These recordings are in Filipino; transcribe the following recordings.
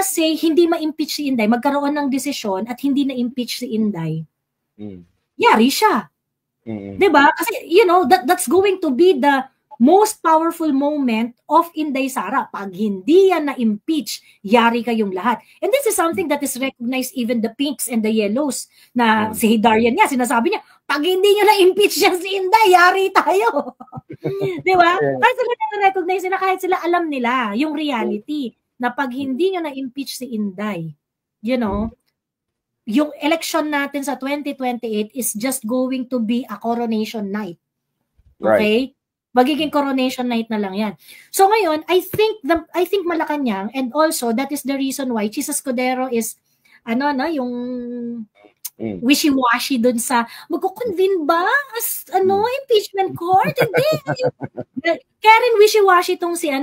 us say hindi ma-impeach si Inday, magkaroon ng desisyon at hindi na-impeach si Inday, yari siya. Diba? Kasi, you know, that's going to be the most powerful moment of Inday Sara. Pag hindi yan na-impeach, yari kayong lahat. And this is something that is recognized even the pinks and the yellows na si Hidarian niya, sinasabi niya, pag hindi nyo na-impeach yan si Inday, yari tayo. Diba? Kahit sila na-recognize nila, kahit sila alam nila yung reality na pag hindi nyo na-impeach si Inday, you know, yung election natin sa 2028 is just going to be a coronation night. Okay? Right. Magiging coronation night na lang yan. So ngayon, I think Malacanang, and also that is the reason why Chis Escudero is yung wishy-washy dun sa magko-convene ba as impeachment court? Hindi. Kaya rin wishy-washy tong si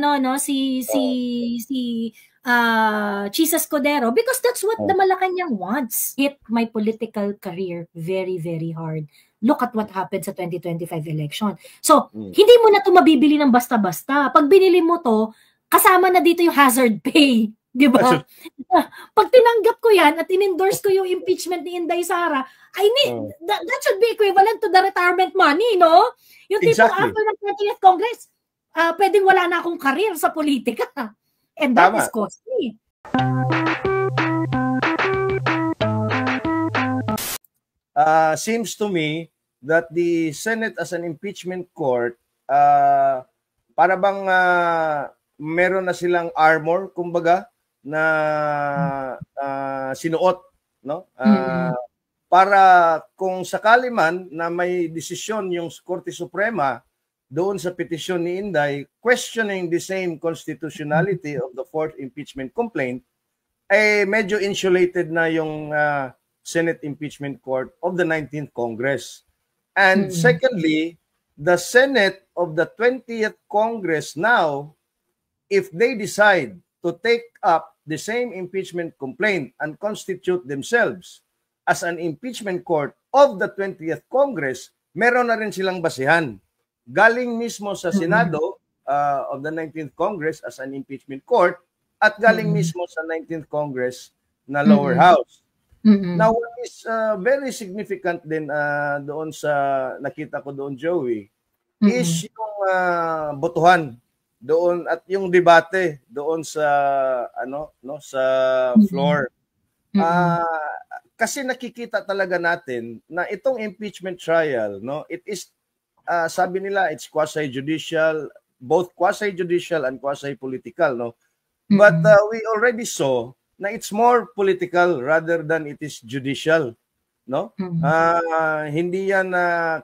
Chis Escudero because that's what the Malacanang wants. Hit my political career very, very hard. Look at what happened sa 2025 election. So, hindi mo na ito mabibili ng basta-basta. Pag binili mo to, kasama na dito yung hazard pay. Di ba? Pag tinanggap ko yan at in-endorse ko yung impeachment ni Inday Sara, I mean, that should be equivalent to the retirement money, no? Yung tipo after ng 20th Congress, pwedeng wala na akong career sa politika. And that is costly. Seems to me that the Senate as an impeachment court, para bang meron na silang armor, kumbaga, na sinuot, no? Para kung sakali man na may desisyon yung Korte Suprema doon sa petisyon ni Inday questioning the same constitutionality of the fourth impeachment complaint, ay medyo insulated na yung Senate Impeachment Court of the 19th Congress. And secondly, the Senate of the 20th Congress now, if they decide to take up the same impeachment complaint and constitute themselves as an impeachment court of the 20th Congress, meron na rin silang basihan. Galing mismo sa Senado of the 19th Congress as an impeachment court at galing mismo sa 19th Congress na lower house. Now, what is very significant din doon sa nakita ko doon, Joey, is yung botohan doon at yung debate doon sa sa floor. Kasi nakikita talaga natin na itong impeachment trial, no, it is sabi nila it's quasi-judicial, both quasi-judicial and quasi-political, no. But we already saw na it's more political rather than it is judicial, no? Hindi yan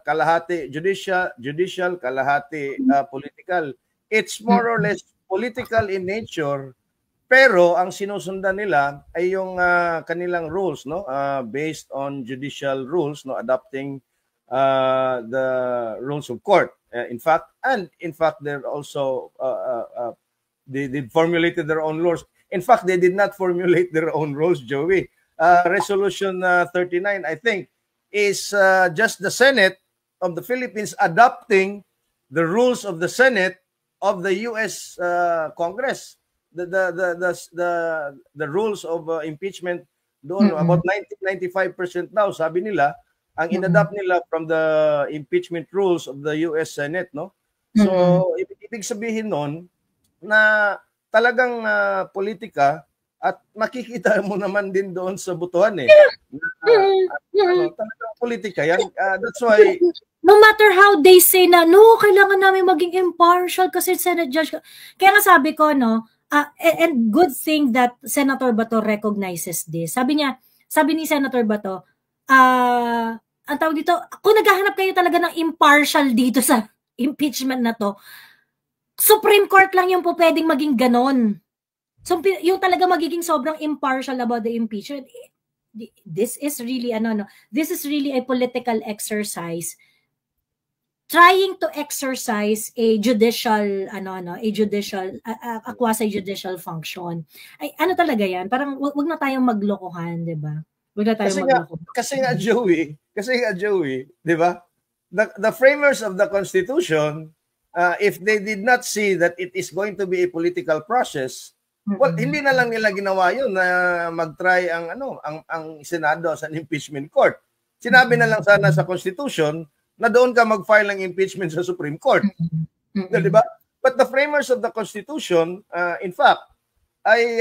kalahati judicial, kalahati political. It's more or less political in nature, pero ang sinusundan nila ay yung kanilang rules, no? Based on judicial rules, no, adopting the rules of court. In fact, they're also they formulated their own laws. In fact, they did not formulate their own rules, Joey. Resolution 39, I think, is just the Senate of the Philippines adopting the rules of the Senate of the U.S. Congress. The rules of impeachment doon, about 95% now, sabi nila, ang inadapt nila from the impeachment rules of the U.S. Senate, no? So, ibig sabihin nun na talagang politika at makikita mo naman din doon sa butuhan talagang politika yan. That's why no matter how they say na kailangan namin maging impartial kasi Senate judge. Kaya nga sabi ko and good thing that Senator Bato recognizes this. Sabi ni Senator Bato, ang tawag dito, kung naghahanap kayo talaga ng impartial dito sa impeachment na to, Supreme Court lang yung po pwedeng maging ganon. So, yung talaga magiging sobrang impartial about the impeachment, this is really, this is really a political exercise trying to exercise a judicial, a quasi-judicial function. Ay, talaga yan? Parang wag na tayong maglokohan, di ba? Wag na tayong maglokohan. Kasi nga, Joey, di ba? The framers of the Constitution, if they did not see that it is going to be a political process, Well, hindi na lang nila ginawa yun na mag-try ang Senado as an impeachment court. Sinabi na lang sana sa Constitution na doon ka mag-file ng impeachment sa Supreme Court. Diba? But the framers of the Constitution, in fact, I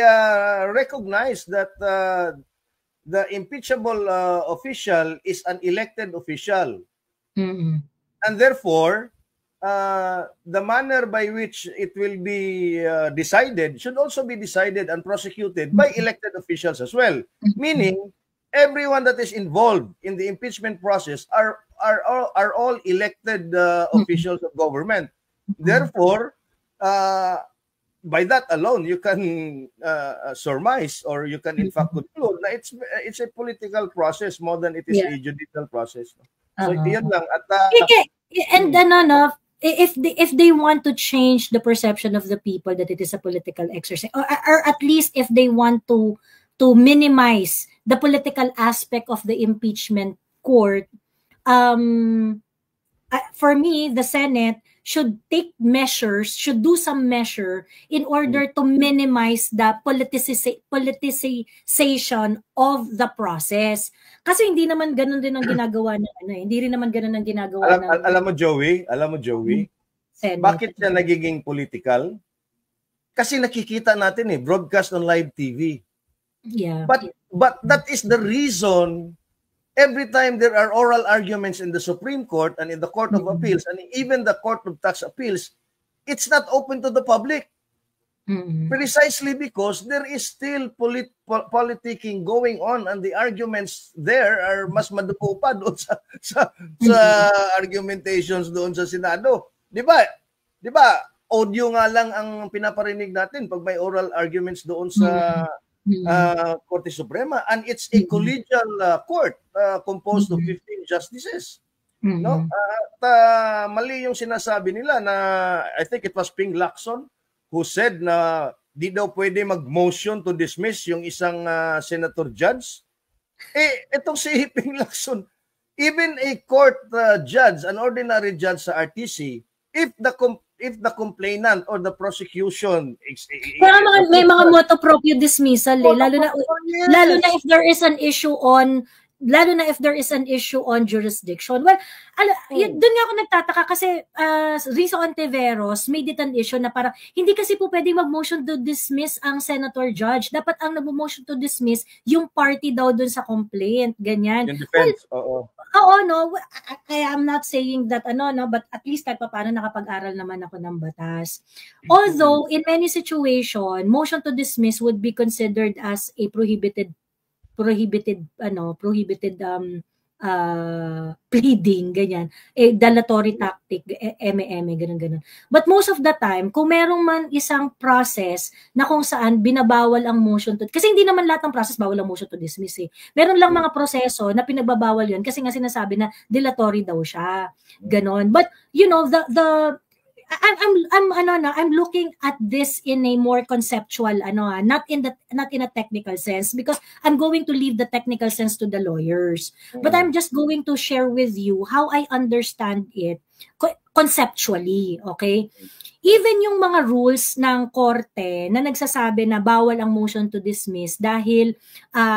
recognize that the impeachable official is an elected official. And therefore, the manner by which it will be decided should also be decided and prosecuted by elected officials as well. Meaning, everyone that is involved in the impeachment process are all elected officials of government. Therefore, by that alone, you can surmise or you can in fact conclude na it's a political process more than it is a judicial process. So yun lang. At, and if they want to change the perception of the people that it is a political exercise, or at least if they want to minimize the political aspect of the impeachment court, for me, the Senate should take measures, should do some measure in order to minimize the politicization of the process. Kasi hindi naman ganun din ang ginagawa ng hindi rin naman ganun ang ginagawa ng... Alam mo Joey, Senate. Bakit siya nagiging political? Kasi nakikita natin broadcast on live TV. Yeah. But that is the reason every time there are oral arguments in the Supreme Court and in the Court of Appeals and even the Court of Tax Appeals, it's not open to the public. Precisely because there is still politicking going on and the arguments there are mas madugo pa doon sa argumentations doon sa Senado. Di ba? Audio nga lang ang pinaparinig natin pag may oral arguments doon sa Korte Suprema, and it's a collegial court composed of 15 justices. No? Mali yung sinasabi nila na I think it was Ping Lacson who said na di daw pwede mag-motion to dismiss yung isang senator judge. Itong si Ping Lacson, even a court judge, an ordinary judge sa RTC, if the complainant or the prosecution pero may mga motu proprio dismissal lalo na if there is an issue on jurisdiction. Well, doon nga ako nagtataka kasi Rizzo Ontiveros made it an issue na parang hindi kasi po pwedeng mag-motion to dismiss ang senator judge. Dapat ang nag-motion to dismiss yung party daw doon sa complaint, ganyan. Yung defense, Kaya I'm not saying that but at least kahit paano nakapag-aral naman ako ng batas. Although in many situations, motion to dismiss would be considered as a prohibited pleading, ganyan. Dilatory tactic, ganun. But most of the time, kung merong man isang process na kung saan binabawal ang motion to, kasi hindi naman lahat ng process bawal ang motion to dismiss Meron lang mga proseso na pinagbabawal yun kasi nga sinasabi na dilatory daw siya. Ganon. But, I'm looking at this in a more conceptual not in a technical sense, because I'm going to leave the technical sense to the lawyers. But I'm just going to share with you how I understand it conceptually, okay? Even yung mga rules ng korte na nagsasabi na bawal ang motion to dismiss dahil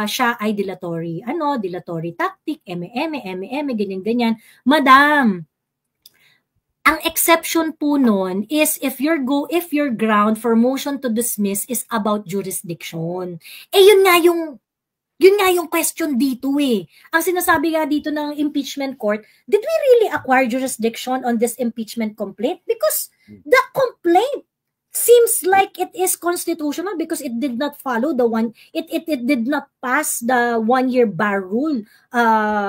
siya ay dilatory. Dilatory tactic, ganyan. Madam, ang exception po nun is if your ground for motion to dismiss is about jurisdiction. Yun nga yung question dito Ang sinasabi nga dito ng impeachment court, did we really acquire jurisdiction on this impeachment complaint? Because the complaint seems like it is constitutional because it did not follow it did not pass the 1-year bar rule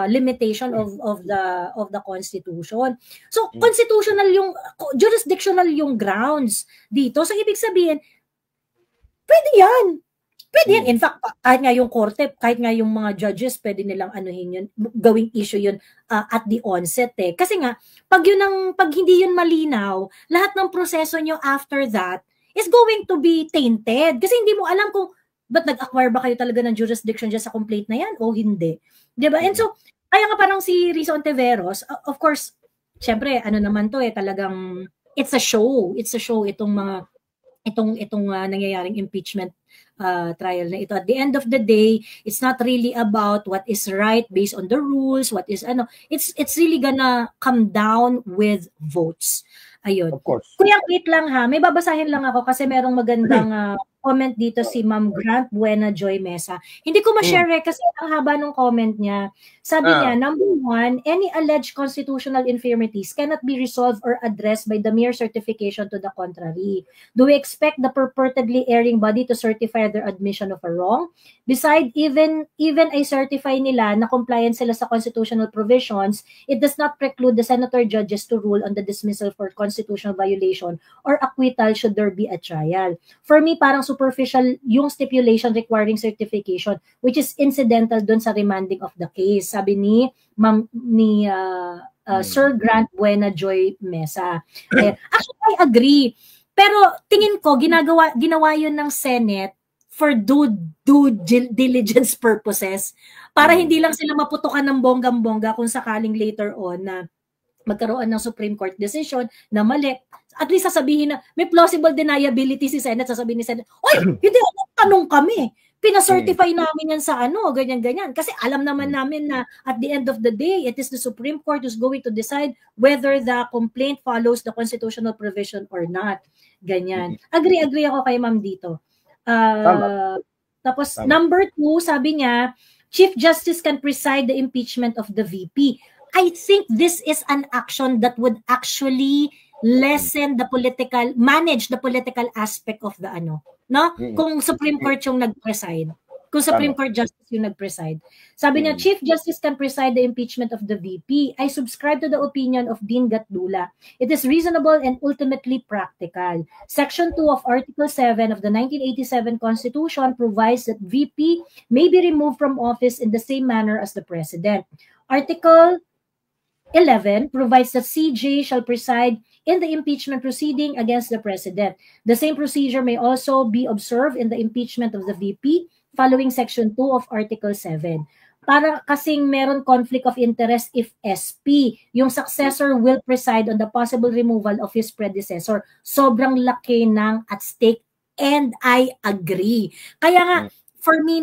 limitation of the Constitution. So constitutional jurisdictional yung grounds dito. So ibig sabihin, pwede yan. In fact, kahit nga yung korte, kahit nga yung mga judges, pwede nilang yun, gawing issue yun at the onset Kasi nga, pag hindi yun malinaw, lahat ng proseso nyo after that is going to be tainted. Kasi hindi mo alam kung ba't nag-acquire ba kayo talaga ng jurisdiction dyan sa complaint na yan o hindi. Diba? And so, kaya nga parang si Rizzo Ontiveros, of course, syempre, naman to talagang, it's a show itong mga itong nangyayaring impeachment trial na ito. At the end of the day, it's not really about what is right based on the rules, what is it's really gonna come down with votes. Ayun. Of course. Kuya, wait lang ha. May babasahin lang ako kasi merong magandang comment dito si Ma'am Grant Buena Joy Mesa. Hindi ko ma-share kasi ang haba ng comment niya. Sabi niya, number 1, any alleged constitutional infirmities cannot be resolved or addressed by the mere certification to the contrary. Do we expect the purportedly erring body to certify their admission of a wrong? Besides, even ay certify nila na compliant sila sa constitutional provisions, it does not preclude the senator judges to rule on the dismissal for constitutional violation or acquittal should there be a trial. For me, parang superficial yung stipulation requiring certification, which is incidental dun sa remanding of the case. Sabi ni Sir Grant Buena Joy Mesa. Actually, I agree. Pero tingin ko, ginawa yun ng Senate for due diligence purposes. Para hindi lang sila maputukan ng bonggang-bongga kung sakaling later on na magkaroon ng Supreme Court decision na mali. At least sasabihin na may plausible deniability si Senate, sasabihin ni Senate, oy, hindi ako tanong kami. Pina-certify namin yan sa ganyan-ganyan. Kasi alam naman namin na at the end of the day, it is the Supreme Court who's going to decide whether the complaint follows the constitutional provision or not. Ganyan. Agree ako kay ma'am dito. Tapos, number 2, sabi niya, Chief Justice can preside the impeachment of the VP. I think this is an action that would actually manage the political aspect of the no? Kung Supreme Court yung nag-preside. Kung Supreme Court Justice yung nag-preside. Sabi niya, Chief Justice can preside the impeachment of the VP. I subscribe to the opinion of Dean Gatdula. It is reasonable and ultimately practical. Section 2 of Article 7 of the 1987 Constitution provides that VP may be removed from office in the same manner as the President. Article 11 provides that CJ shall preside in the impeachment proceeding against the President. The same procedure may also be observed in the impeachment of the VP following Section 2 of Article 7. Para kasing meron conflict of interest if SP, yung successor will preside on the possible removal of his predecessor. Sobrang laki ng at stake and I agree. Kaya nga, for me,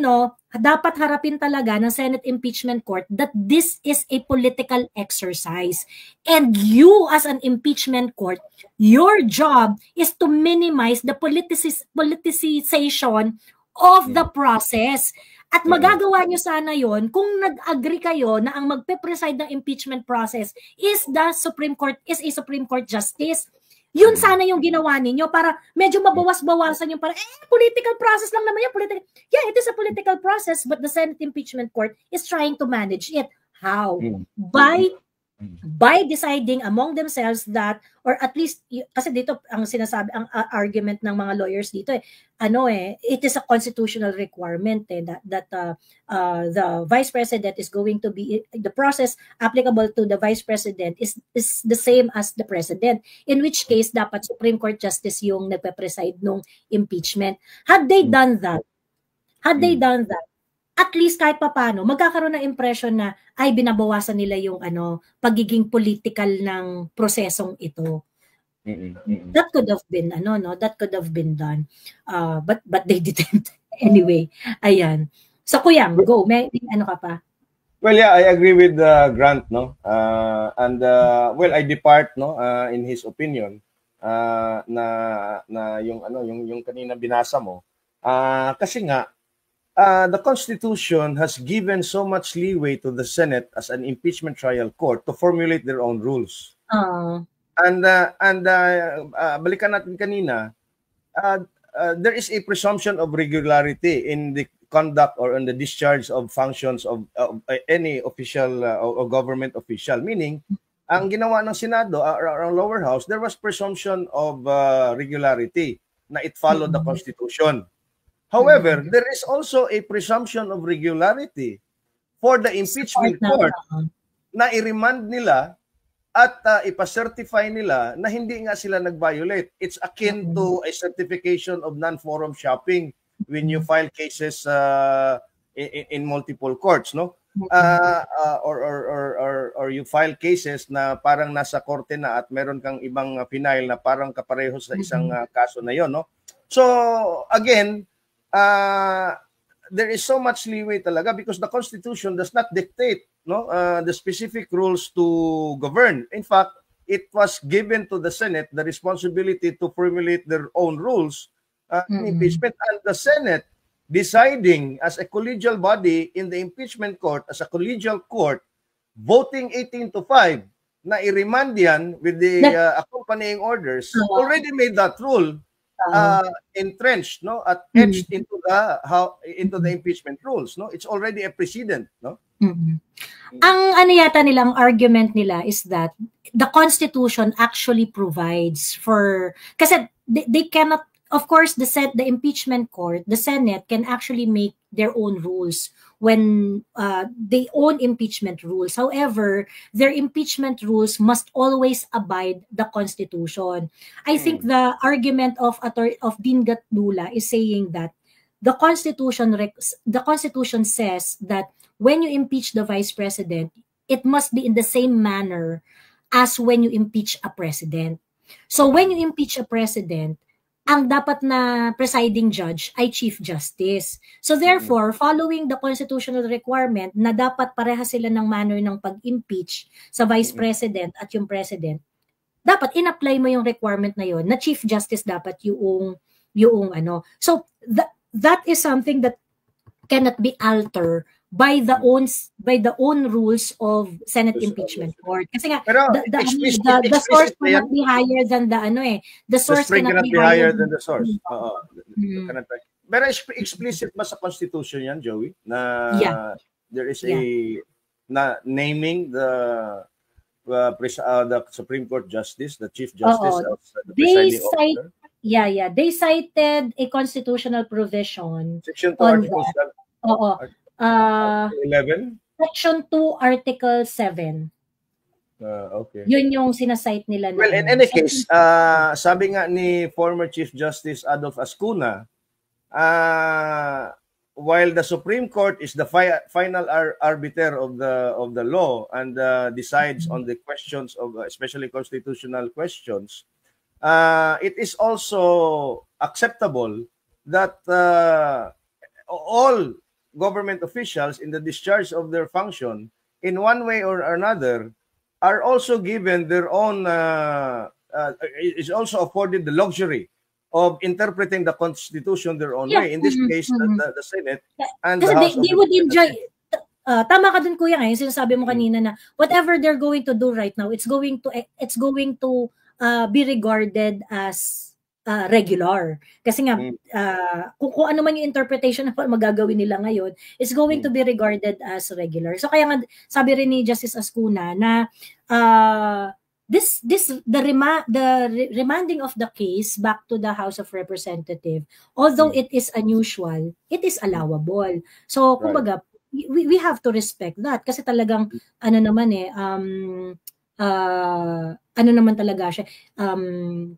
dapat harapin talaga ng Senate Impeachment Court that this is a political exercise. And you as an impeachment court, your job is to minimize the politicization of the process. At magagawa nyo sana yon kung nag-agree kayo na ang magpe-preside ng impeachment process is the Supreme Court, is a Supreme Court Justice. Yun sana yung ginawa ninyo para medyo mabawas-bawasan yung para, political process lang naman yan. Yeah, it is a political process, but the Senate Impeachment Court is trying to manage it. How? By deciding among themselves that, or at least, kasi dito, ang sinasabi, ang argument ng mga lawyers dito, it is a constitutional requirement that the Vice President is going to be, the process applicable to the Vice President is the same as the President, in which case, dapat Supreme Court Justice yung nagpe-preside nung impeachment. Had they done that, at least kahit papaano, magkakaroon ng impression na ay binabawasan nila yung pagiging political ng prosesong ito. That could have been that could have been done. But they didn't. Anyway, ayan. So Kuyang, go. May ka pa? Well, yeah, I agree with Grant, and well, I depart in his opinion na yung kanina binasa mo. Kasi nga the Constitution has given so much leeway to the Senate as an impeachment trial court to formulate their own rules. And balikan natin kanina, there is a presumption of regularity in the conduct or in the discharge of functions of any official or government official. Meaning, ang ginawa ng Senado or lower house, there was presumption of regularity na it followed the Constitution. However, there is also a presumption of regularity for the impeachment court na i-remand nila at ipa-certify nila na hindi nga sila nag-violate. It's akin to a certification of non-forum shopping when you file cases in multiple courts, no? Or you file cases na parang nasa korte na at meron kang ibang final na parang kapareho sa isang kaso na yon, no? So again, there is so much leeway talaga because the Constitution does not dictate, no, the specific rules to govern. In fact, it was given to the Senate the responsibility to formulate their own rules in impeachment, and the Senate deciding as a collegial body in the impeachment court, as a collegial court, voting 18-5 na i-remand yan with the accompanying orders, already made that rule entrenched, no, at etched into the impeachment rules, no. It's already a precedent, no. Ang ano yata nilang argument nila is that the Constitution actually provides for, kasi they cannot, of course, the impeachment court, the Senate can actually make their own rules when they own impeachment rules. However, their impeachment rules must always abide the Constitution. I think the argument of Dean Gatdula is saying that the Constitution says that when you impeach the Vice President, it must be in the same manner as when you impeach a president. So when you impeach a president, ang dapat na presiding judge ay Chief Justice. So therefore, following the constitutional requirement na dapat pareha sila ng manner ng pag-impeach sa Vice President at yung President, dapat in-apply mo yung requirement na yon na Chief Justice dapat yung ano. So that is something that cannot be altered by the own rules of Senate impeachment court. Kasi nga the source cannot be higher than the the source cannot be higher than the source. Pero explicit ba sa Constitution yan, Joey? Na there is na naming the Supreme Court Justice, the Chief Justice of the presiding officer? They cited a constitutional provision Section 2, Article 7. 11? Section 2, Article 7. Okay. Yun yung sinasite nila. Well, in any case, sabi nga ni former Chief Justice Adolf Ascuna, while the Supreme Court is the final arbiter of the law and decides on the questions of especially constitutional questions, it is also acceptable that all government officials in the discharge of their function in one way or another are also given their own is also afforded the luxury of interpreting the Constitution their own way. In this case, the Senate and the House they would enjoy. Tama ka dun, Kuya, ngayon sinasabi mo kanina na whatever they're going to do right now, it's going to be regarded as regular. Kasi nga, kung ano man yung interpretation na magagawin nila ngayon, is going to be regarded as regular. So kaya nga, sabi rin ni Justice Ascuna na the remanding of the case back to the House of Representatives, although it is unusual, it is allowable. So, kumbaga, we have to respect that. Kasi talagang,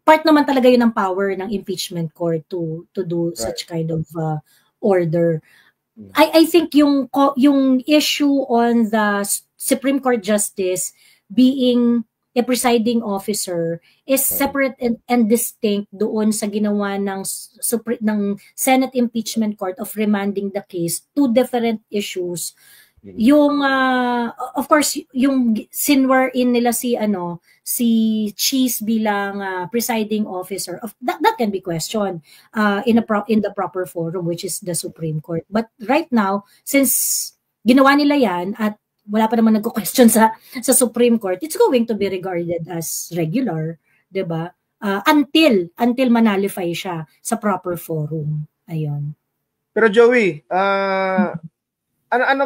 part naman talaga yun ng power ng impeachment court to do such kind of order. I think yung issue on the Supreme Court Justice being a presiding officer is separate and distinct doon sa ginawa ng Senate Impeachment Court of remanding the case. Two different issues. Yung of course yung sinwar in nila si Cheese bilang presiding officer of that can be questioned in the proper forum, which is the Supreme Court. But right now, since ginawa nila yan at wala pa naman nagko-question sa Supreme Court, it's going to be regarded as regular, 'di ba? Until manalify siya sa proper forum. Ayun. Pero Joey, ano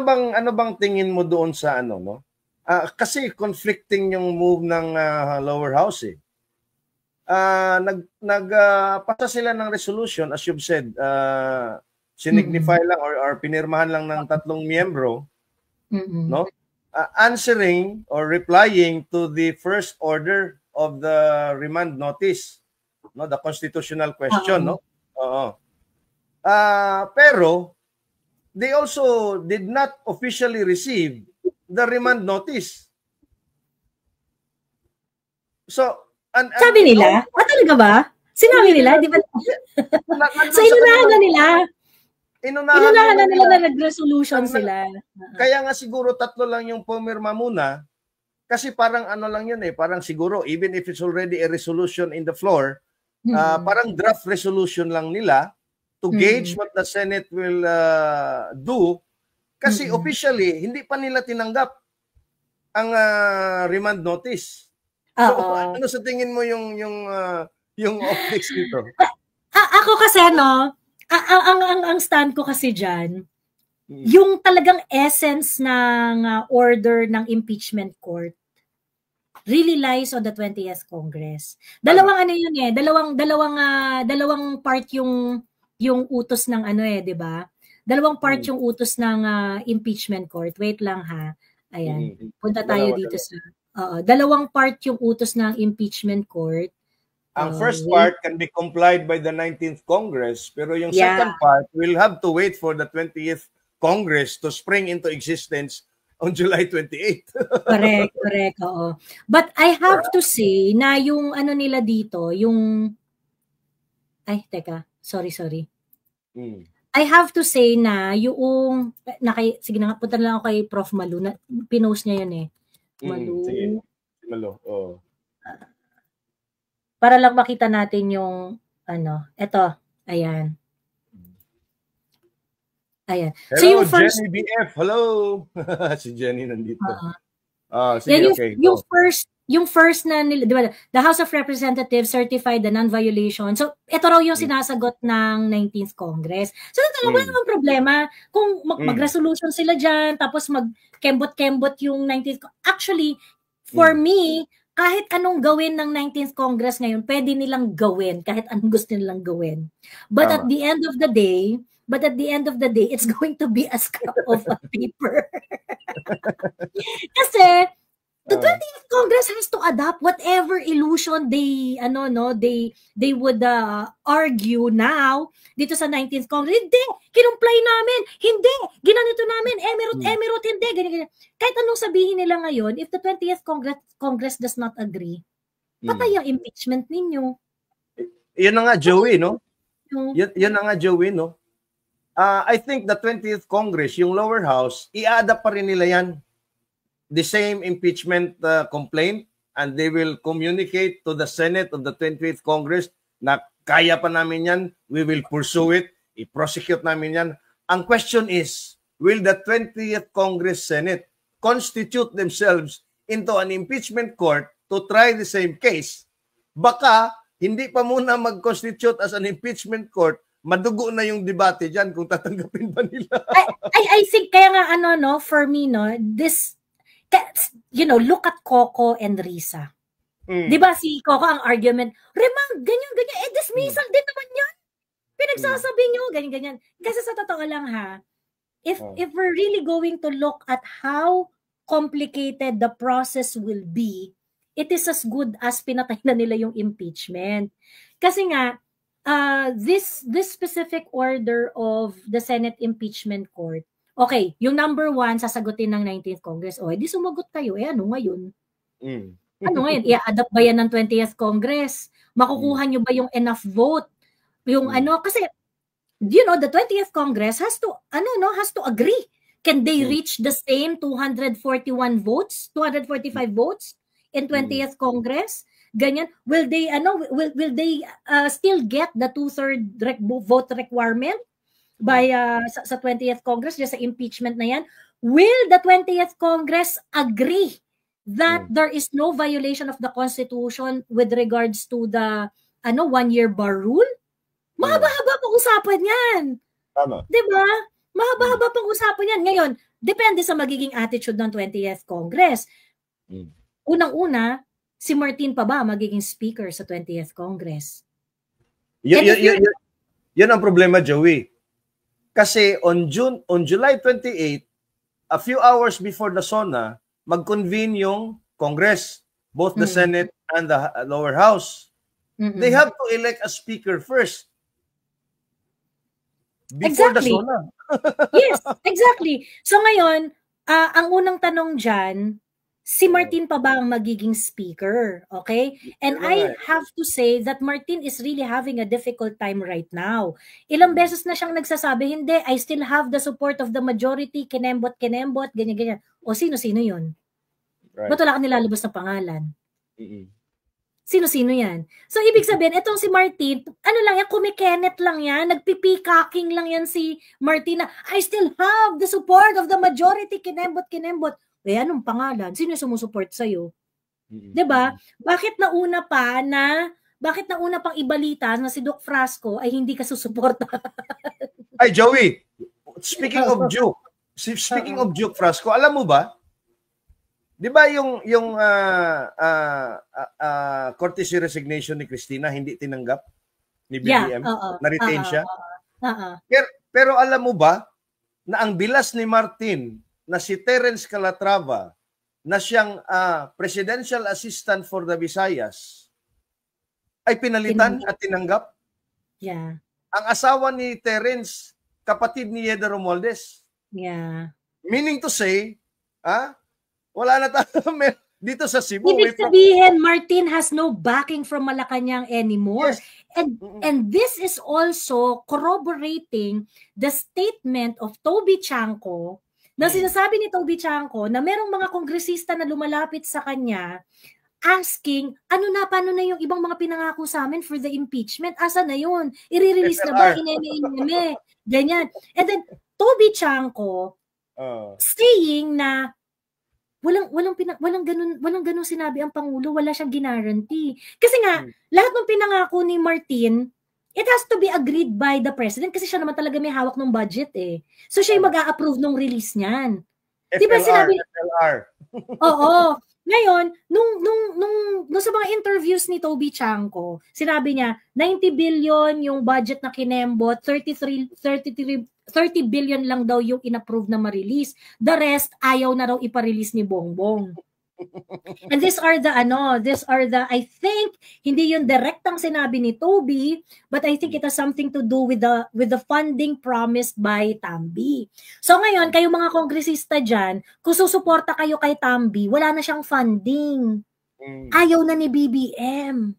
bang tingin mo doon sa kasi conflicting yung move ng lower house eh. Nagpasa sila ng resolution, as you've said, sinignify lang or pinirmahan lang ng 3 miyembro, no? Answering or replying to the first order of the remand notice, no, the constitutional question, no? Pero they also did not officially receive the remand notice. So, sabi nila, talaga ba? Sinabi nila, di ba? So, inunahan na nila. Inunahan na nila na nag-resolution sila. Kaya nga siguro 3 lang yung pumirma muna. Kasi parang ano lang yun parang siguro, even if it's already a resolution in the floor, parang draft resolution lang nila to gauge what the Senate will do. Kasi officially, hindi pa nila tinanggap ang remand notice. So, ano sa tingin mo yung optics nito? Ako kasi, ang stand ko kasi dyan, yung talagang essence ng order ng impeachment court really lies on the 20th Congress. Dalawang dalawang part yung utos ng di ba? Dalawang part yung utos ng impeachment court. Wait lang ha. Ayan. Punta tayo dito sa dalawang part yung utos ng impeachment court. Ang first part can be complied by the 19th Congress, pero yung second part will have to wait for the 20th Congress to spring into existence on July 28. Correct, oo. But I have to say na yung nila dito, yung sorry. I have to say na yung sige na, punta lang ako kay Prof. Malu, na pinost niya yun Malu. Sige. Malu, para lang makita natin yung eto, ayan. Ayan. Hello, so yung first, Jenny BF. Hello. Si Jenny nandito. Sige, okay. Yung first na nila, di ba, the House of Representatives certified the non-violation. So, ito raw yung sinasagot ng 19th Congress. So, wala namang problema kung mag-resolution sila dyan, tapos mag-kembot-kembot yung 19th. Actually, for me, kahit anong gawin ng 19th Congress ngayon, pwede nilang gawin kahit anong gusto nilang gawin. But at the end of the day, it's going to be a scrap of a paper. Kasi the 20th Congress has to adopt whatever illusion they would argue now dito sa 19th Congress. Hindi, kinumply namin. Hindi, ginanito namin. Emirate, hindi. Ganyan. Kahit anong sabihin nila ngayon, if the 20th Congress does not agree, patay ang impeachment ninyo. Yan na nga, Joey, no? Yan na nga, Joey, no? I think the 20th Congress, yung lower house, i-adapt pa rin nila yan. The same impeachment complaint, and they will communicate to the Senate of the 20th Congress na kaya pa namin yan, we will pursue it, i-prosecute namin yan. Ang question is, will the 20th Congress Senate constitute themselves into an impeachment court to try the same case? Baka, hindi pa muna mag-constitute as an impeachment court, madugo na yung debate dyan kung tatanggapin ba nila. I think, kaya nga for me, this, look at Coco and Risa. Di ba si Coco ang argument, remand, ganyan, dismissal din naman yan. Pinagsasabi nyo, ganyan. Kasi sa totoo lang if we're really going to look at how complicated the process will be, it is as good as pinatay na nila yung impeachment. Kasi nga, this specific order of the Senate Impeachment Court, okay, yung number 1, sasagutin ng 19th Congress. Di sumagot kayo. Ano ngayon? Ano ngayon? I-adapt ba yan ng 20th Congress? Makukuha nyo ba yung enough vote? Yung kasi, the 20th Congress has to agree. Can they reach the same 245 votes in 20th Congress? Ganyan. Will they, will they still get the 2/3 vote requirement by sa 20th Congress just sa impeachment na yan? Will the 20th Congress agree that there is no violation of the Constitution with regards to the 1-year bar rule? Mahaba-haba pang usapan yan. Tama. 'Di ba? Mahaba-haba pang usapan yan. Ngayon, depende sa magiging attitude ng 20th Congress. Unang-una, si Martin pa ba magiging speaker sa 20th Congress? Yan ang problema, Joey. Kasi on July 28, a few hours before the SONA, mag-convene yung Congress, both the Senate and the lower house. They have to elect a speaker first. Before the SONA. Yes, exactly. So ngayon, ang unang tanong dyan, si Martin pa ba ang magiging speaker? Okay? And I have to say that Martin is really having a difficult time right now. Ilang beses na siyang nagsasabi, hindi, I still have the support of the majority, kinembot, ganyan-ganyan. O sino-sino yun? Right. Ba't wala ka nilalabas na pangalan? Sino-sino yan? So, ibig sabihin, itong si Martin, ano lang yan, kumikinet lang yan, nagpipikaking lang yan si Martin na, I still have the support of the majority, kinembot. Eh, anong pangalan? Sino yung sumusuport sa'yo? Diba? Bakit nauna pang ibalita na si Doc Frasco ay hindi ka susuporta? Ay, Joey, speaking of Duke Frasco, alam mo ba? Di ba yung courtesy resignation ni Cristina hindi tinanggap ni BBM? Na-retain siya? Pero alam mo ba na ang bilas ni Martin na si Terence Calatrava na siyang presidential assistant for the Visayas ay pinalitan at tinanggap? Yeah. Ang asawa ni Terence, kapatid ni Yeda Romualdez. Yeah. Meaning to say, wala na tayo dito sa Cebu. Ibig sabihin, Martin has no backing from Malacanang anymore. Yes. And this is also corroborating the statement of Toby Chanco na sinasabi ni Toby Chanco na merong mga kongresista na lumalapit sa kanya asking, paano na yung ibang mga pinangako sa amin for the impeachment? Asa na yun? I-release na ba? Ineme. Ganyan. And then, Toby Chanco saying na walang ganun sinabi ang Pangulo, wala siyang ginarantee. Kasi nga, lahat ng pinangako ni Martin, it has to be agreed by the president kasi siya naman talaga may hawak ng budget eh. So siya yung mag-a-approve ng release niyan. Diba sinabi? FLR. Oo. Ngayon, nung sa mga interviews ni Toby Chanco, sinabi niya 90 billion yung budget na kinembot, 30 billion lang daw yung inapprove na ma-release. The rest ayaw na raw ipa-release ni Bongbong. And these are the I think hindi yung direktang sinabi ni Toby, but I think it has something to do with the funding promised by Tambi. So ngayon, kayo mga kongresista diyan, kung susuporta kayo kay Tambi, wala na siyang funding. Ayaw na ni BBM.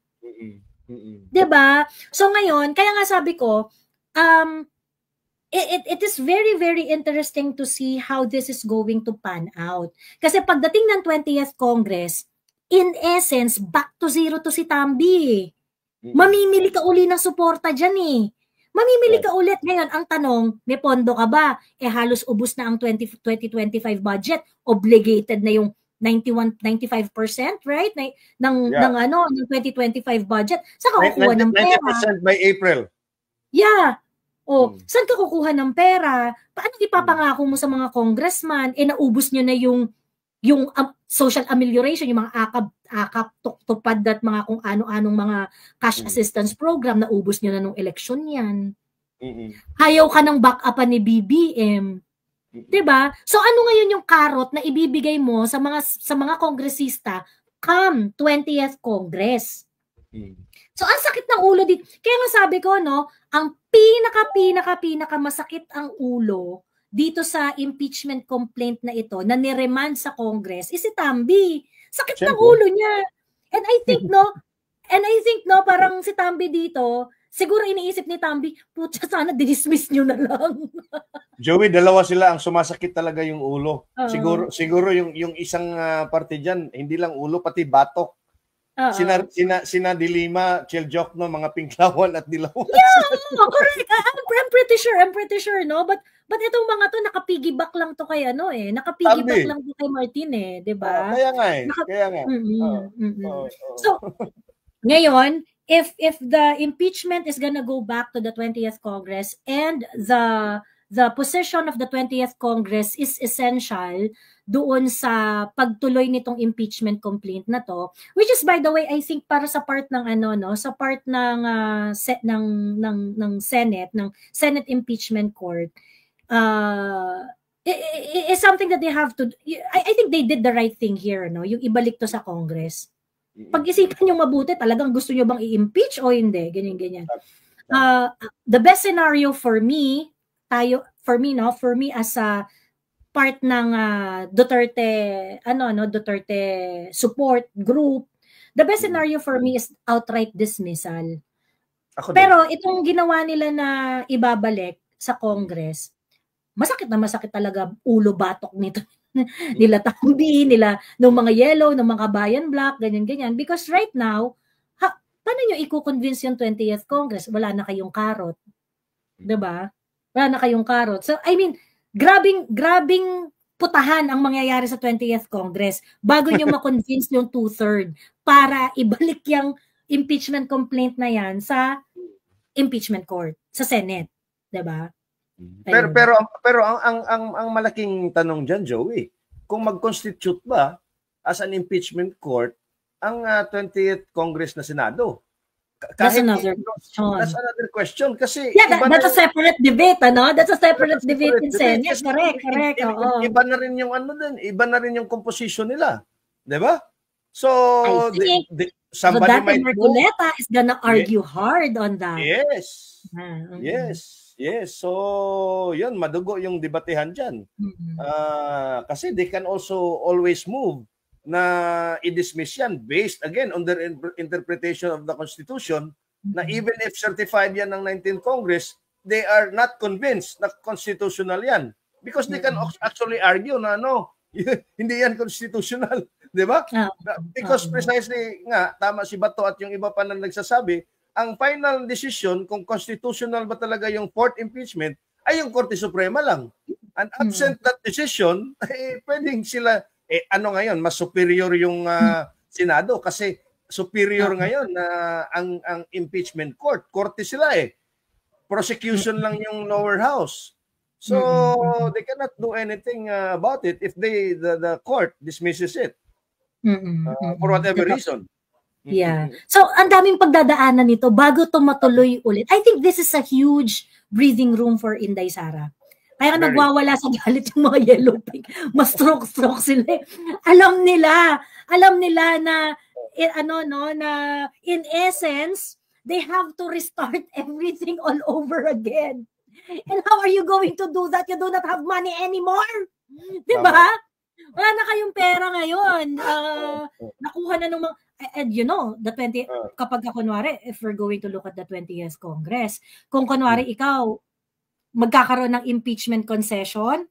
'Di ba? So ngayon, kaya nga sabi ko, it is very, very interesting to see how this is going to pan out. Kasi pagdating ng 20th Congress, in essence, back to zero to si Tambi. Mamimili ka uli ng suporta dyan eh. Mamimili ka ulit. Ngayon, ang tanong, may pondo ka ba? Halos ubus na ang 2025 budget. Obligated na yung 95%, right? Ng 2025 budget. Saan ka kukuha ng pera? 90% by April. Yeah. Saan ka kukuha ng pera? Paano ipapangako mo sa mga congressman? Naubos nyo na yung social amelioration, yung mga akap, tupad at mga kung ano-anong mga cash assistance program, naubos nyo na nung eleksyon yan. Ayaw ka ng back-upan ni BBM. Diba? So ano ngayon yung carrot na ibibigay mo sa mga kongresista come 20th Congress? So, ang sakit ng ulo dito. Kaya nga sabi ko, no, ang pinaka masakit ang ulo dito sa impeachment complaint na ito na niremand sa Congress is si Tambi. Sakit ng ulo niya. And I think, no, parang si Tambi dito, siguro iniisip ni Tambi, putya, sana dismiss nyo na lang. Joey, dalawa sila ang sumasakit talaga yung ulo. Siguro yung isang parte dyan, hindi lang ulo, pati batok. Sina Dilima, Chiljoc, no, mga Pinklawan at Dilawan. Yeah, correct. I'm pretty sure, no? But itong mga to nakapiggyback lang to kay nakapiggyback lang to kay Martin eh, 'di ba? Kaya nga. So, ngayon, if the impeachment is gonna go back to the 20th Congress and the position of the 20th Congress is essential doon sa pagtuloy nitong impeachment complaint na to, which is by the way I think para sa part ng sa part ng Senate Impeachment Court is something that they have to I think they did the right thing here, no, yung ibalik to sa Congress. Pag-isipan niyo mabuti, talagang gusto niyo bang i-impeach o hindi, ganyan. The best scenario for me as a part ng Duterte Duterte support group. The best scenario for me is outright dismissal. Pero itong ginawa nila na ibabalik sa Congress, masakit talaga ulo batok nito. Nila Tambi, nila ng mga yellow, ng mga bayan black, ganyan. Because right now, paano nyo i-convince yung 20th Congress? Wala na kayong karot. Diba? Wala na kayong karot. So, I mean, grabing putahan ang mangyayari sa 20th Congress bago nyo ma-convince yung 2/3 para ibalik yung impeachment complaint na yan sa impeachment court, sa Senate. Diba? Pero ang malaking tanong diyan, Joey, kung mag-constitute ba as an impeachment court ang 20th Congress na Senado? That's another question. That's another question kasi that's a separate debate, ano? That's a separate debate in Senate. Correct. Iba na rin yung iba na rin yung composition nila. 'Di ba? So somebody might Marcoleta is gonna argue hard on that. Yes. So, yun, madugo yung debatehan dyan. Kasi they can also always move na i-dismiss yan based, again, on their interpretation of the Constitution, na even if certified yan ng 19th Congress, they are not convinced na constitutional yan. Because they can actually argue na hindi yan constitutional. Di ba? Because precisely nga, tama si Bato at yung iba pa na nagsasabi, ang final decision kung constitutional ba talaga yung fourth impeachment ay yung Korte Suprema lang. And absent that decision, pwedeng sila, ngayon, mas superior yung Senado kasi superior ngayon na ang impeachment court. Korte sila prosecution lang yung lower house. So, they cannot do anything about it if the court dismisses it for whatever reason. Yeah. So, ang daming pagdadaanan nito bago ito matuloy ulit. I think this is a huge breathing room for Inday Sara. Kaya nagwawala sa galit yung mga yellow pink. Mas stroke sila. Alam nila na na in essence, they have to restart everything all over again. And how are you going to do that? You do not have money anymore. Diba? Wala na kayong pera ngayon. Nakuha na ng mga and the 20 kapag kunwari if we're going to look at the 20th Congress, kung kunwari ikaw magkakaroon ng impeachment concession,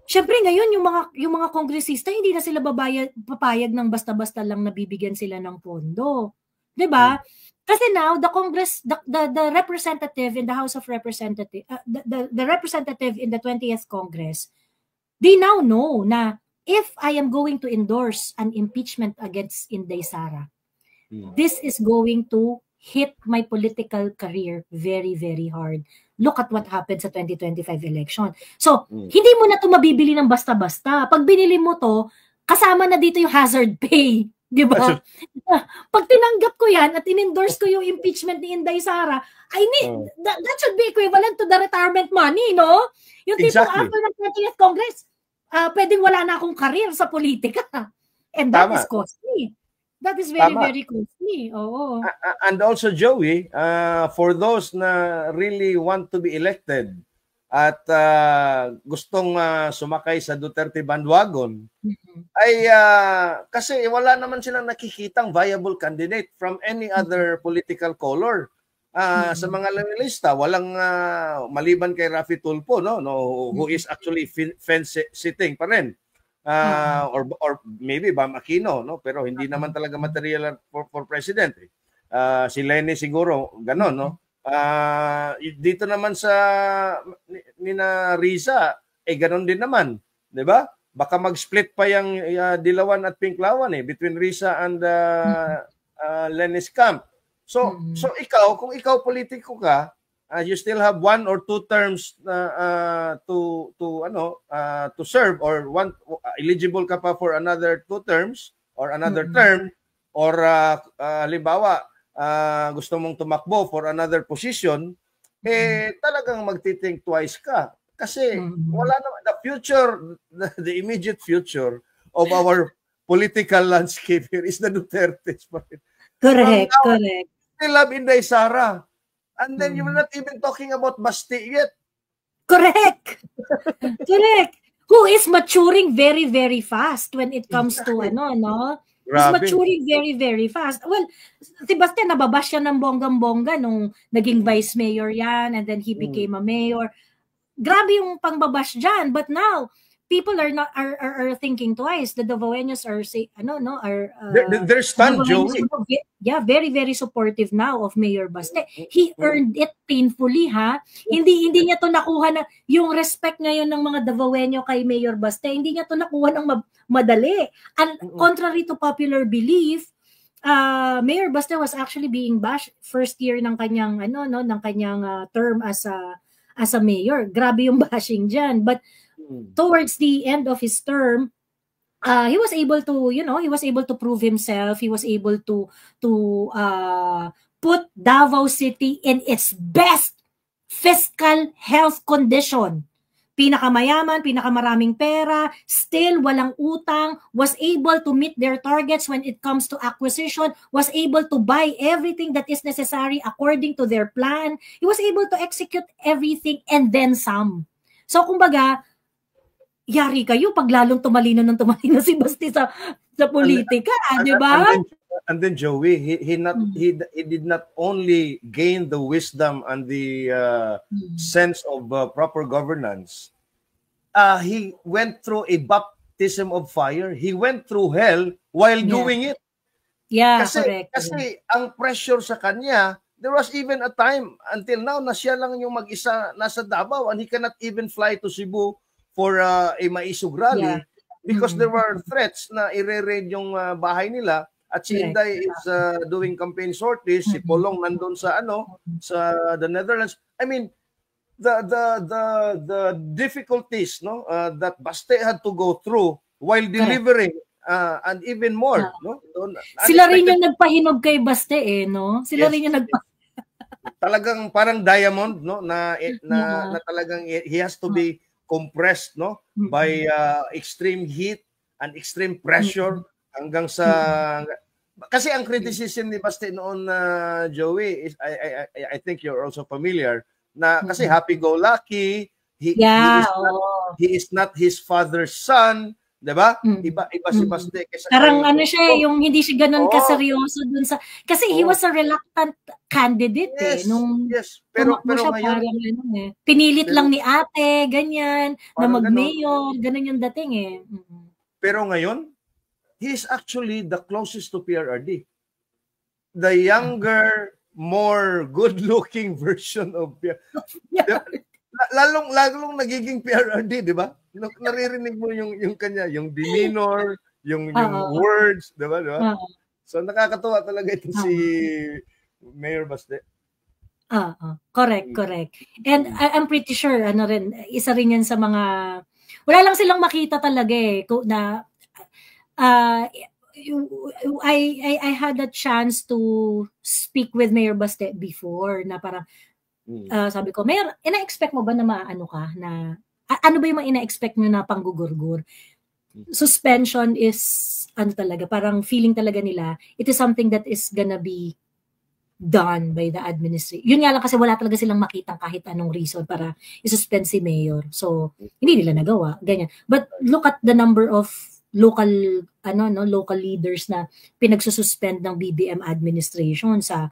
syempre ngayon yung mga kongresista hindi na sila papayag ng basta-basta lang nabibigyan sila ng pondo. 'Di ba? Kasi now the Congress the representative in the House of Representatives the representative in the 20th Congress, they now know na if I am going to endorse an impeachment against Inday Sara, this is going to hit my political career very, very hard. Look at what happened sa 2025 election. So, hindi mo na ito mabibili ng basta-basta. Pag binili mo to, kasama na dito yung hazard pay. Di ba? Pag tinanggap ko yan at in-endorse ko yung impeachment ni Inday Sara, that should be equivalent to the retirement money, no? Yung tipong after ng 20th Congress, pwedeng wala na akong career sa politika. And that is costly. That is very, very costly. Oo. And also, Joey, for those na really want to be elected at gustong sumakay sa Duterte bandwagon, ay kasi wala naman silang nakikitang viable candidate from any other political color. Sa mga lista, walang maliban kay Raffy Tulfo, who is actually fence sitting pa rin. Or maybe Bam Aquino, pero hindi naman talaga material for president. Si Lenny siguro, ganon, dito naman sa nina Risa, ganon din naman, 'di ba? Baka mag-split pa yung Dilawan at Pinklawan between Risa and Lenny's camp. So ikaw, kung ikaw politiko ka, you still have 1 or 2 terms to serve, or eligible ka pa for another 2 terms or another term, or halimbawa gusto mong tumakbo for another position, talagang magti-think twice ka kasi wala naman the immediate future of our political landscape here is the Dutertes. Correct. Still love Inday Sara. And then you're not even talking about Basti yet. Correct. who is maturing very, very fast when it comes to no? He's maturing very, very fast. Well, si Baste, nababash siya ng bonggang-bongga nung naging vice mayor yan and then he became a mayor. Grabe yung pangbabash dyan. But now, people are thinking twice. The Davaoenos are they're stunned, Joey. Yeah, very, very supportive now of Mayor Baste. He earned it painfully, ha? Hindi niya to nakuha na yung respect ngayon ng mga Davaoeno kay Mayor Baste. Hindi niya to nakuha ng madali. And contrary to popular belief, Mayor Baste was actually being bashed first year ng kanyang term as a mayor. Grabe yung bashing diyan. But towards the end of his term, he was able to prove himself. He was able to put Davao City in its best fiscal health condition. Pinakamayaman, pinakamaraming pera, still walang utang, was able to meet their targets when it comes to acquisition, was able to buy everything that is necessary according to their plan. He was able to execute everything and then some. So kumbaga, yari kayo pag lalong tumalino si Baste sa politika, di ba? And then Joey, he did not only gain the wisdom and the sense of proper governance. He went through a baptism of fire. He went through hell while doing it. Yeah, correct. Kasi ang pressure sa kanya, there was even a time until now na siya lang yung mag-isa nasa Davao and he cannot even fly to Cebu for a Maisog rally because there were threats na ire-raid yung bahay nila. At si Inday is doing campaign sorties, si Polong nandun sa the Netherlands. I mean, the difficulties that Baste had to go through while delivering and even more, no? Sila rin yung nagpahinog kay Baste no? Sila rin yung talagang parang diamond, no, na talagang he has to be compressed, no, by extreme heat and extreme pressure hanggang sa kasi ang criticism ni Baste noon Joey is I think you're also familiar na kasi happy-go-lucky, he is not his father's son, 'di ba? Iba si Baste kaysa parang siya yung hindi siya ganoon kaseryoso dun sa kasi he was a reluctant candidate nung pero ngayon pinilit lang ni ate ganyan na mag-mayor, ganun yung dating Pero ngayon he is actually the closest to PRRD. The younger, more good-looking version of PRRD. Lalong nagiging PRRD, di ba? Naririnig mo yung kanya, yung demeanor, yung words, di ba? So nakakatuwa talaga ito si Mayor Baste. Correct. And I'm pretty sure, isa rin yan sa mga, wala lang silang makita talaga na I had a chance to speak with Mayor Baste before na parang sabi ko, Mayor, ina-expect mo ba na maano ka na ano ba yung mga ina-expect mo na panggugurgur? Suspension is talaga, parang feeling talaga nila it is something that is gonna be done by the administration. Yun nga lang kasi wala talaga silang makitang kahit anong reason para isuspend si Mayor. So hindi nila nagawa, ganyan. But look at the number of local leaders na pinagsususpend ng BBM administration sa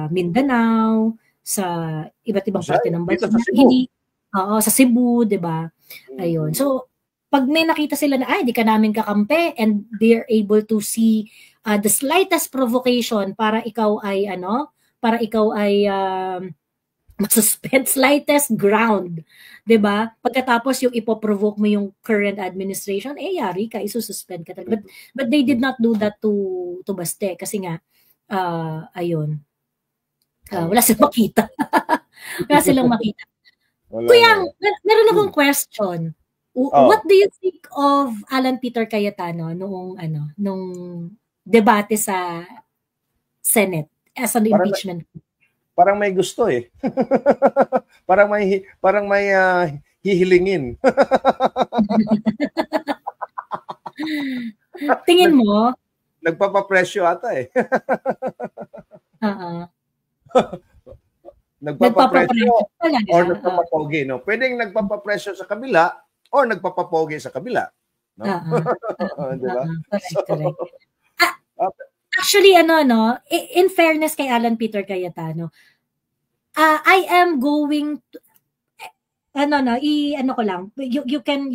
Mindanao, sa iba't ibang parte ng bansa. Sa Cebu, 'di ba? Ayun. So pag may nakita sila na di ka namin kakampi and they're able to see the slightest provocation para ikaw ay masuspend, slightest ground, 'di ba? Pagkatapos yung ipoprovoke mo yung current administration, yari ka, isususpend ka talaga. But they did not do that to Baste kasi nga ayun. Wala silang makita. Wala silang makita. Kuya, meron akong question. What do you think of Alan Peter Cayetano nung debate sa Senate as an impeachment? Parang may gusto parang may hihilingin. Tingin mo? Nagpapapresyo ata Nagpapapresyo or nagpapapogi, no? Pwedeng nagpapapresyo sa kabila or nagpapapogi sa kabila. No? Diba? Correct. Actually, in fairness kay Alan Peter Cayetano, I am going to, ko lang, you can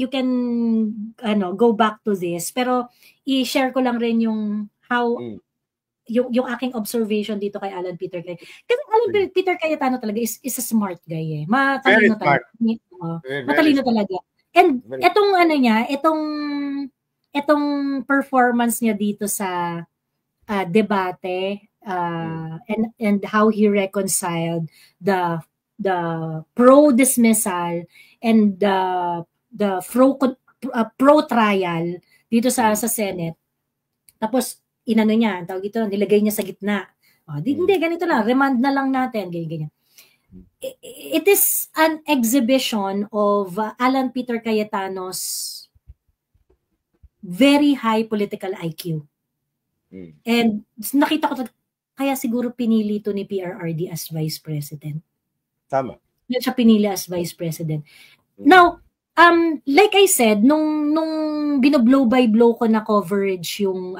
go back to this, pero i-share ko lang rin yung how yung aking observation dito kay Alan Peter Cayetano. Kasi Alan Peter Cayetano talaga is a smart guy eh. Matalino talaga. Matalino talaga. And itong performance niya dito sa debate and how he reconciled the pro-dismissal and the pro-trial dito sa Senate. Tapos, nilagay niya sa gitna. Hindi, ganito lang, remand na lang natin, ganyan. It is an exhibition of Alan Peter Cayetano's very high political IQ. And nakita ko, kaya siguro pinili ito ni PRRD as Vice President. Tama. Yan siya pinili as Vice President. Now, like I said, nung binoblow by blow ko na coverage yung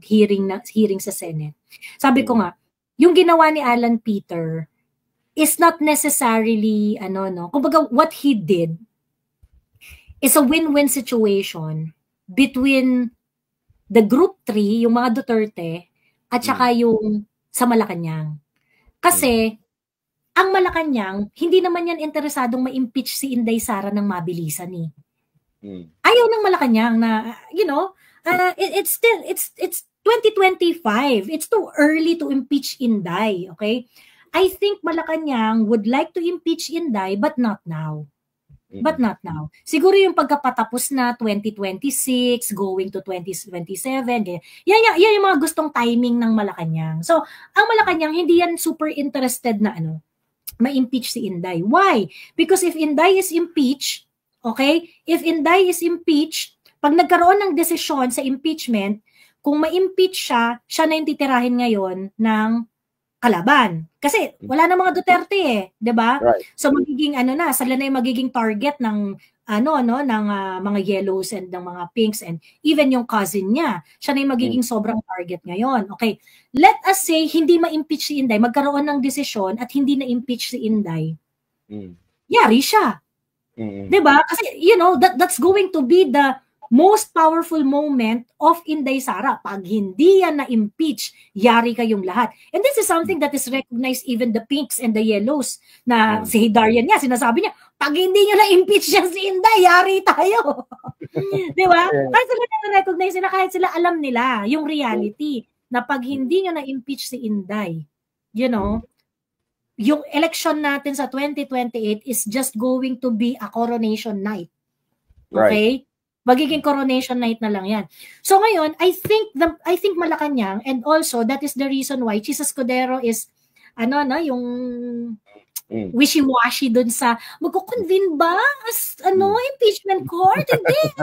hearing sa Senate. Sabi ko nga, yung ginawa ni Alan Peter is not necessarily kumbaga what he did is a win-win situation between the group 3, yung mga Duterte, at saka yung sa Malacanang. Kasi ang Malacanang, hindi naman yan interesadong ma-impeach si Inday Sara ng mabilisan eh. Ayaw ng Malacanang na, it's 2025. It's too early to impeach Inday, okay? I think Malacanang would like to impeach Inday, but not now. But not now. Siguro yung pagkapatapos na 2026, going to 2027, yan yung mga gustong timing ng Malacanang. So, ang Malacanang, hindi yan super interested na ma-impeach si Inday. Why? Because if Inday is impeached, okay? If Inday is impeached, pag nagkaroon ng desisyon sa impeachment, kung ma-impeach siya na yung titirahin ngayon ng kalaban. Kasi wala na mga Duterte eh, 'di ba? Right. So magiging sila na yung magiging target ng ng mga yellows and ng mga pinks and even yung cousin niya. Siya na yung magiging sobrang target ngayon. Okay. Let us say hindi ma-impeach si Inday, magkaroon ng desisyon at hindi na impeach si Inday. Yari siya. 'Di ba? Kasi that's going to be the most powerful moment of Inday Sara. Pag hindi yan na-impeach, yari kayong lahat. And this is something that is recognized even the pinks and the yellows na si Hidarian niya, sinasabi niya, pag hindi nyo na-impeach siya si Inday, yari tayo. Di ba? Kahit sila na-recognize sila, kahit sila alam nila yung reality na pag hindi nyo na-impeach si Inday, yung election natin sa 2028 is just going to be a coronation night. Okay? Right. Magiging coronation night na lang yan. So ngayon, I think Malacanang, and also that is the reason why Chis Escudero is yung wishy-washy dun sa magko-convene ba as impeachment court? Hindi.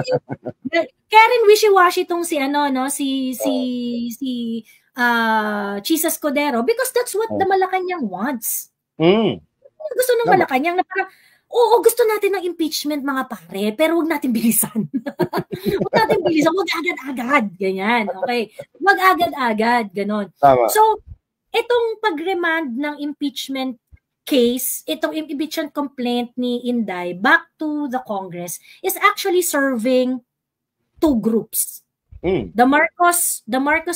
Kaya rin wishy-washy tong si Chis Escudero because that's what the Malacanang wants. Gusto ng Malacanang na parang oo, gusto natin ng impeachment mga pare, pero wag natin bilisan. Wag agad-agad. Ganyan, okay? Wag agad-agad, ganon. Tama. So, itong pag-remand ng impeachment case, itong impeachment complaint ni Inday back to the Congress is actually serving two groups. The Marcos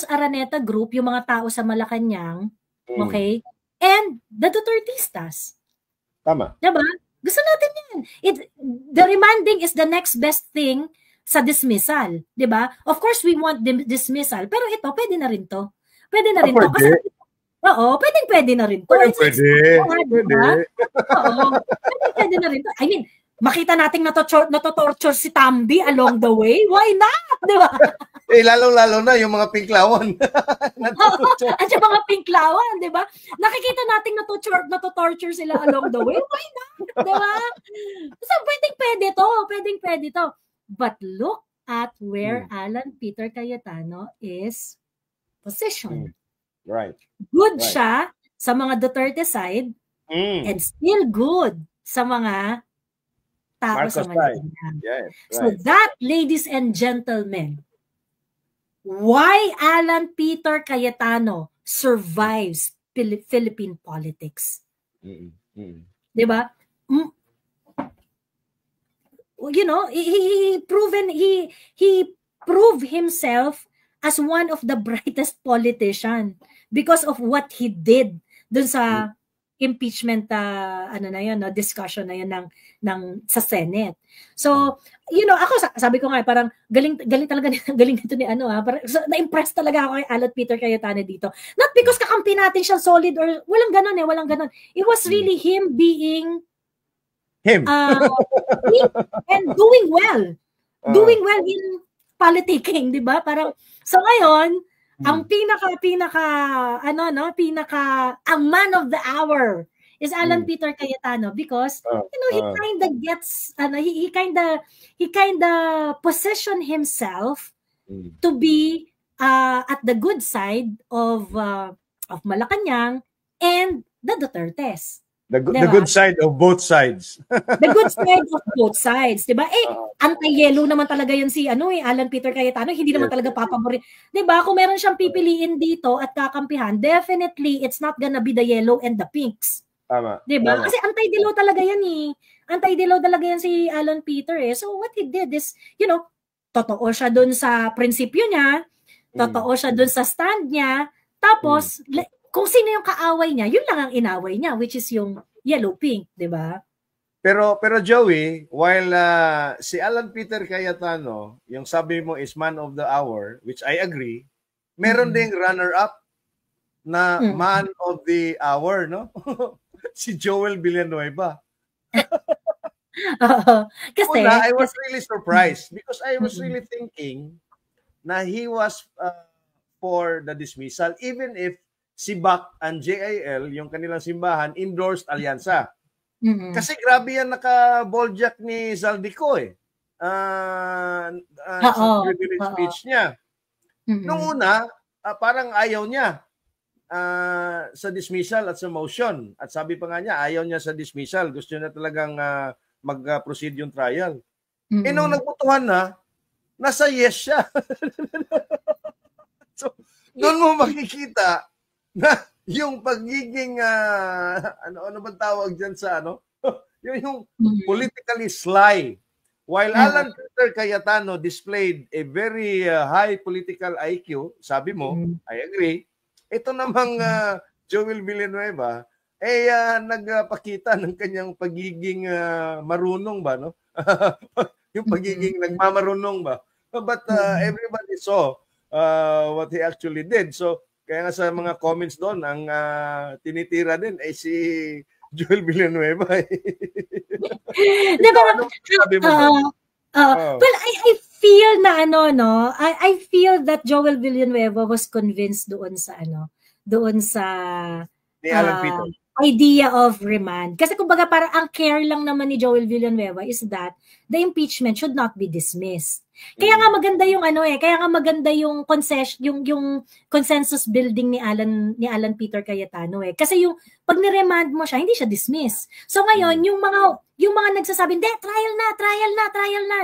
Araneta group, yung mga tao sa Malacanang, okay? And the Dutertistas. Tama. Diba? Gusto natin yan. The remanding is the next best thing sa dismissal. Diba? Of course, we want dismissal. Pero ito, pwede na rin to. Pwede na rin to. Kasi, pwede na rin to. Pwede. Oo, pwede na rin to. I mean, makita nating natotorture si Tambi along the way. Why not? Diba? Lalo-lalo na yung mga pinklawan. At yung mga pinklawan, di ba? Nakikita nating natotorture sila along the way. Why not? Di ba? So, pwedeng-pwede to. But look at where Alan Peter Cayetano is positioned. Right. Good siya sa mga Duterte side and still good sa mga tao Marcos sa Malacanang. Yes, right. So that, ladies and gentlemen, why Alan Peter Cayetano survives Philippine politics. Diba? You know, he proved himself as one of the brightest politician because of what he did dun sa impeachment discussion na yun ng sa Senate. So, you know, ako sabi ko nga parang galing talaga galing nito ni so, na-impress talaga ako kay Alan Peter Cayetano dito. Not because kakampi natin siya solid or walang ganun. It was really him being him and doing well in politicking, 'di ba? Parang so ngayon ang ang man of the hour is Alan Peter Cayetano because you know he kind of gets he kind of position himself to be at the good side of Malacanang and the Dutertes. The good side of both sides. The good side of both sides, 'di ba? Anti-yellow naman talaga 'yan si Alan Peter Cayetano, hindi naman talaga papaborin. 'Di ba? Kung meron siyang pipiliin dito at kakampihan, definitely it's not gonna be the yellow and the pinks. Tama. 'Di ba? Kasi anti-dilaw talaga 'yan eh. Anti-dilaw talaga 'yan si Alan Peter eh. So what he did is, you know, totoo siya doon sa prinsipyo niya, totoo siya doon sa stand niya, tapos kung sino yung kaaway niya, yun lang ang inaway niya, which is yung yellow-pink, di ba? Pero Joey, while si Alan Peter Cayetano, yung sabi mo is man of the hour, which I agree, meron ding runner-up na man of the hour, no? Si Joel Villanueva. Kasi I was really surprised because I was really thinking na he was for the dismissal, even if si BAC and JIL, yung kanilang simbahan, endorsed alyansa. Kasi grabe yan naka-boldjack ni Zaldico eh. Sa privilege speech niya. Nung una, parang ayaw niya sa dismissal at sa motion. At sabi pa nga niya, ayaw niya sa dismissal. Gusto niya talagang mag-proceed yung trial. Nung nagbutuhan na, nasa yes siya. So, doon mo makikita na yung pagiging ano ba tawag diyan sa yung politically sly, while Alan Peter Cayetano displayed a very high political IQ, sabi mo, I agree. Ito namang Joel Villanueva nagpakita ng kanyang pagiging marunong ba, no? Yung pagiging nagmamarunong ba, but everybody saw what he actually did. So kaya nga sa mga comments doon, ang tinitira din ay si Joel Villanueva. Diba? Well, I feel na I feel that Joel Villanueva was convinced doon sa ni Alan Peter. Idea of remand. Kasi kumbaga parang ang care lang naman ni Joel Villanueva is that the impeachment should not be dismissed. Kaya nga maganda yung kaya nga maganda yung consensus building ni Alan Peter Cayetano eh. Kasi yung pag ni-remand mo siya, hindi siya dismiss. So ngayon, yung mga nagsasabi, trial na,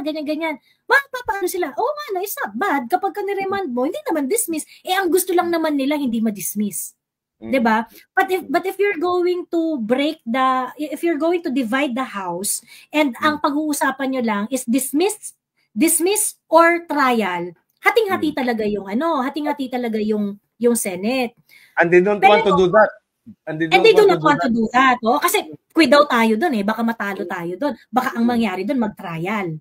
ganyan. Paano sila? It's not bad. Kapag ka ni-remand mo, hindi naman dismiss. Ang gusto lang naman nila, hindi ma-dismiss. Diba? But if you're going to if you're going to divide the house and ang pag-uusapan nyo lang is dismiss or trial, hating-hati talaga yung hating-hati talaga yung Senate. And they don't want to do that. And they do not want to do that. Kasi quid daw tayo doon baka matalo tayo doon. Baka ang mangyari doon mag-trial.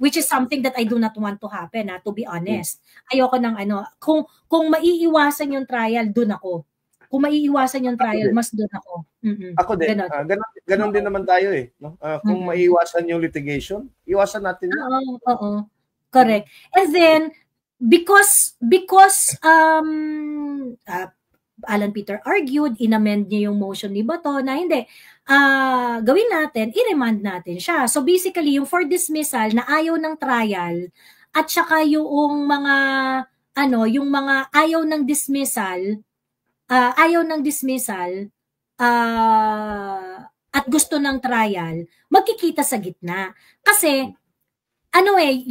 Which is something that I do not want to happen, to be honest. Ayoko ng kung maiiwasan yung trial, doon ako. Kung maiiwasan yung trial, mas doon ako. Ako din. Ganon din naman tayo eh. No? Kung maiiwasan yung litigation, iwasan natin yun. Oo. Correct. And then, because Alan Peter argued, inamend niya yung motion ni Bato na hindi, gawin natin, i-remand natin siya. So basically, yung for dismissal na ayaw ng trial at saka yung mga ayaw ng dismissal, at gusto ng trial, magkikita sa gitna. Kasi,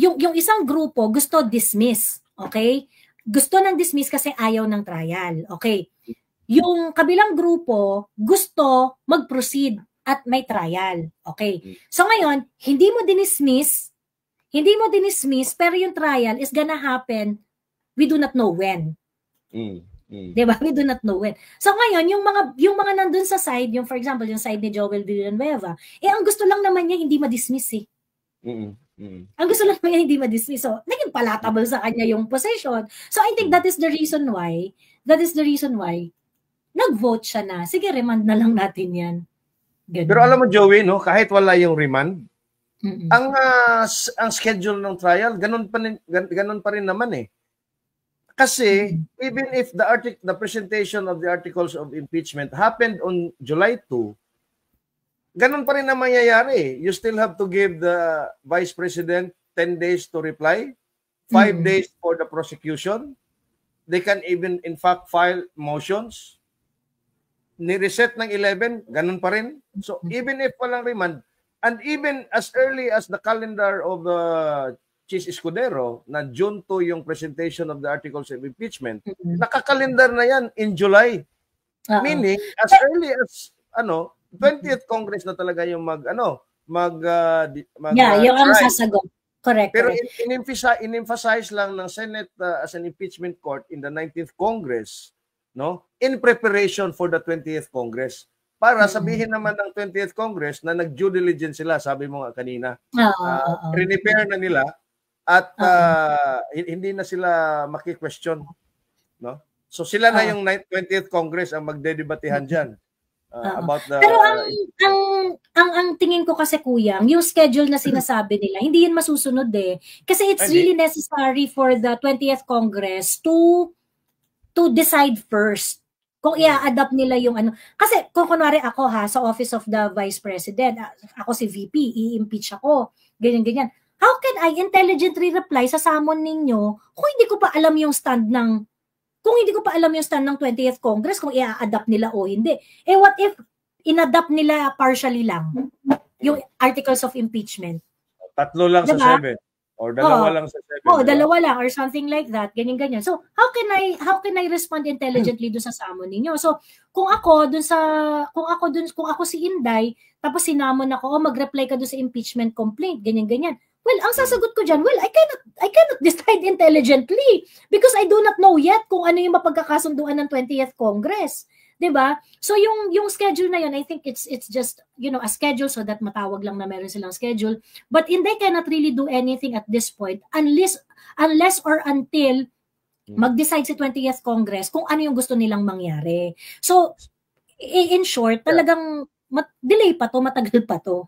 yung isang grupo gusto dismiss, okay? Gusto ng dismiss kasi ayaw ng trial, okay? Yung kabilang grupo gusto mag-proceed at may trial, okay? So ngayon, hindi mo dinismiss, pero yung trial is gonna happen, we do not know when. Diba? We do not know when. So ngayon, yung mga nandun sa side, yung for example, yung side ni Joel Villanueva, ang gusto lang naman niya hindi ma-dismiss eh. Ang gusto lang niya hindi ma-dismiss. So, naging palatable sa kanya yung position. So I think that is the reason why nag-vote siya na. Sige, remand na lang natin yan. Ganun. Pero alam mo, Joey, no, kahit wala yung remand, ang schedule ng trial, ganun pa rin naman eh. Kasi even if the presentation of the articles of impeachment happened on July 2, ganun pa rin na mangyayari. You still have to give the Vice President 10 days to reply, 5 days for the prosecution. They can even in fact file motions. Ni-reset ng 11, ganun pa rin. So even if walang remand, and even as early as the calendar of Chis Escudero na June 2 yung presentation of the articles of impeachment, nakakalendar na yan in July. Meaning, as early as 20th Congress na talaga yung yung ang sasagot. Correct. Pero in-emphasize lang ng Senate as an impeachment court in the 19th Congress, no, in preparation for the 20th Congress. Para sabihin naman ng 20th Congress na nag-due diligence sila, sabi mo nga kanina. Prepare na nila at hindi na sila maki-question, no? So sila na yung 20th Congress ang magdedebatehan diyan about the. Pero ang tingin ko kasi, Kuya, yung schedule na sinasabi nila, hindi yun masusunod eh. Kasi it's really necessary for the 20th Congress to decide first kung i-adapt nila yung Kasi kung kunwari ako sa Office of the Vice President, ako si VP, i-impeach ako, ganyan-ganyan. How can I intelligently reply sa summon ninyo kung hindi ko pa alam yung stand ng 20th Congress kung i-adapt nila o hindi? What if inadapt nila partially lang yung articles of impeachment? 3 lang sa 7 or 2 lang sa 7. Dalawa lang or something like that, ganyan-ganyan. So, how can I respond intelligently doon sa summon ninyo? So, kung ako si Inday, tapos sinamon ako, mag-reply ka doon sa impeachment complaint, ganyan-ganyan. Well, ang sasagot ko dyan, I cannot decide intelligently because I do not know yet kung ano yung mapagkakasunduan ng 20th Congress. 'Di ba? So yung schedule na yun, I think it's just, a schedule so that matawag lang na meron silang schedule. But they cannot really do anything at this point unless or until mag-decide si 20th Congress kung ano yung gusto nilang mangyari. So, in short, talagang delay pa to, matagal pa to.